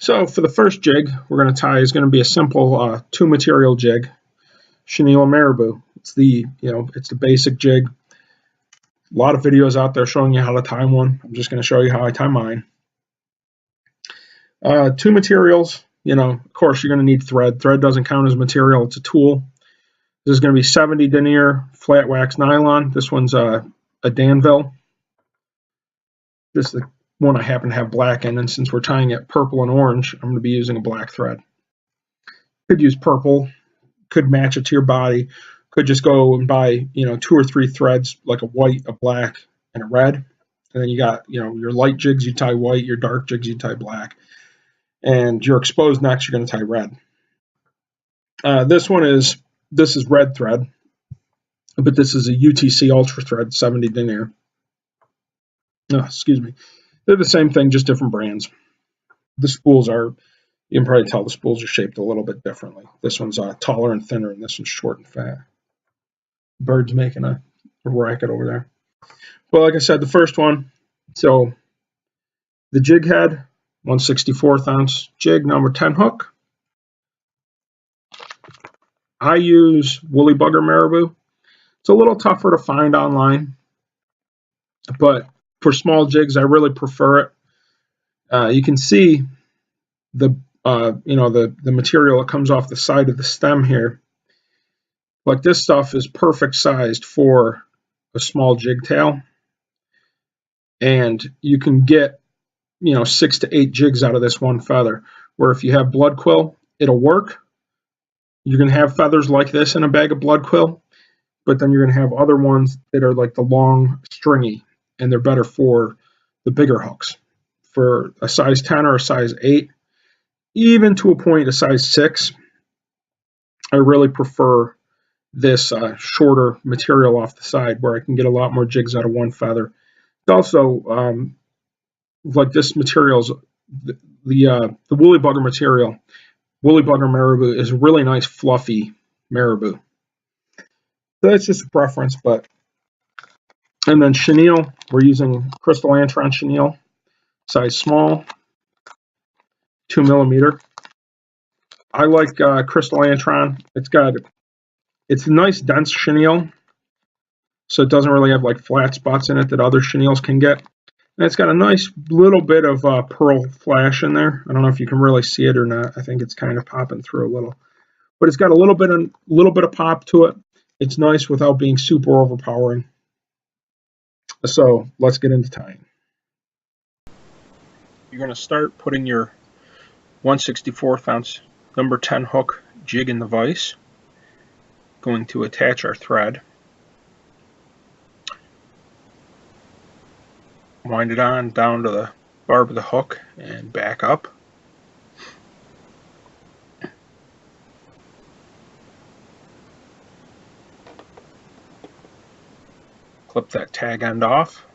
So for the first jig we're going to tie is going to be a simple two material jig, Chenille Marabou. It's the basic jig. A lot of videos out there showing you how to tie one. I'm just going to show you how I tie mine. Two materials. Of course you're going to need thread. Thread doesn't count as material; it's a tool. This is going to be 70 denier flat wax nylon. This one's a Danville. This is the one I happen to have black in, and since we're tying it purple and orange, I'm going to be using a black thread. Could use purple, could match it to your body, could just go and buy, 2 or 3 threads, like a white, a black, and a red. And then you got, your light jigs, you tie white, your dark jigs, you tie black. And your exposed necks, you're going to tie red. This is red thread, but this is a UTC Ultra thread, 70 denier. Oh, excuse me. They're the same thing, just different brands. The spools you can probably tell the spools are shaped a little bit differently. This one's taller and thinner, and this one's short and fat. Bird's making a racket over there. But like I said, the first one, so the jig head, 1/64 ounce jig, number 10 hook. I use Woolly Bugger Marabou. It's a little tougher to find online, but for small jigs, I really prefer it. You can see the material that comes off the side of the stem here. Like, this stuff is perfect sized for a small jig tail, and you can get 6 to 8 jigs out of this one feather. Where if you have blood quill, it'll work. You're going to have feathers like this in a bag of blood quill, but then you're going to have other ones that are like the long stringy, and they're better for the bigger hooks. For a size 10 or a size 8, even to a point a size 6, I really prefer this shorter material off the side, where I can get a lot more jigs out of one feather. It's also like this material's the Woolly Bugger material. Woolly Bugger Marabou is a really nice fluffy marabou. So that's just a preference, and then chenille, we're using Crystal Antron chenille, size small, 2 millimeter. I like Crystal Antron. It's a nice dense chenille, so it doesn't really have like flat spots in it that other chenilles can get. And it's got a nice little bit of pearl flash in there. I don't know if you can really see it or not. I think it's kind of popping through a little, but it's got a little bit of pop to it. It's nice without being super overpowering. So let's get into tying. You're going to start putting your 1/64 ounce number 10 hook jig in the vise. Going to attach our thread. Wind it on down to the barb of the hook and back up. Clip that tag end off.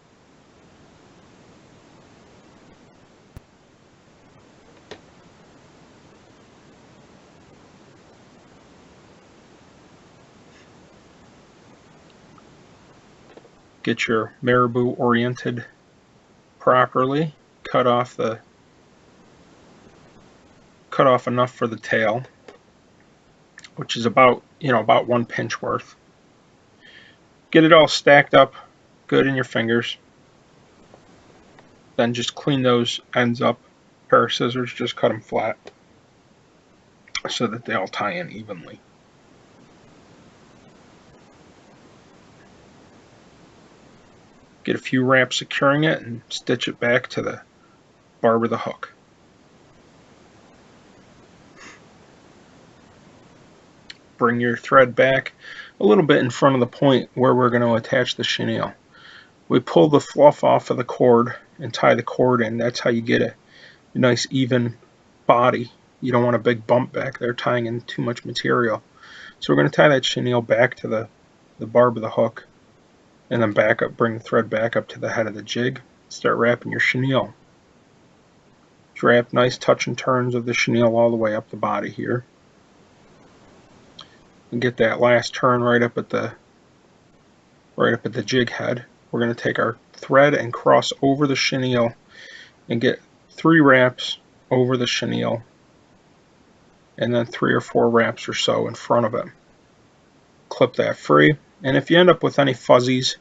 Get your marabou oriented properly. Cut off enough for the tail, which is about 1 pinch worth. Get it all stacked up good in your fingers. Then just clean those ends up. Pair of scissors, just cut them flat so that they all tie in evenly. Get a few wraps securing it and stitch it back to the barb of the hook. Bring your thread back a little bit in front of the point where we're going to attach the chenille. We pull the fluff off of the cord and tie the cord in. That's how you get a nice even body. You don't want a big bump back there tying in too much material. So we're going to tie that chenille back to the barb of the hook, and then back up, bring the thread back up to the head of the jig. Start wrapping your chenille. Wrap nice touch and turns of the chenille all the way up the body here. And get that last turn right up at the jig head. We're going to take our thread and cross over the chenille and get 3 wraps over the chenille, and then 3 or 4 wraps or so in front of it. Clip that free, and if you end up with any fuzzies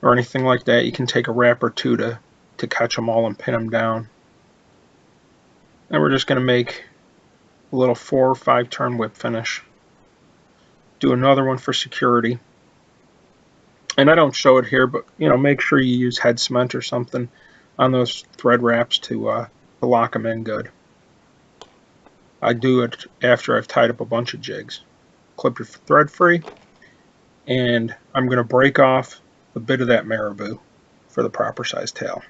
or anything like that, you can take a wrap or two to catch them all and pin them down. And we're just going to make a little 4 or 5 turn whip finish. Do another one for security. And I don't show it here, but make sure you use head cement or something on those thread wraps to lock them in good. I do it after I've tied up a bunch of jigs. Clip your thread free, and I'm going to break off a bit of that marabou for the proper size tail.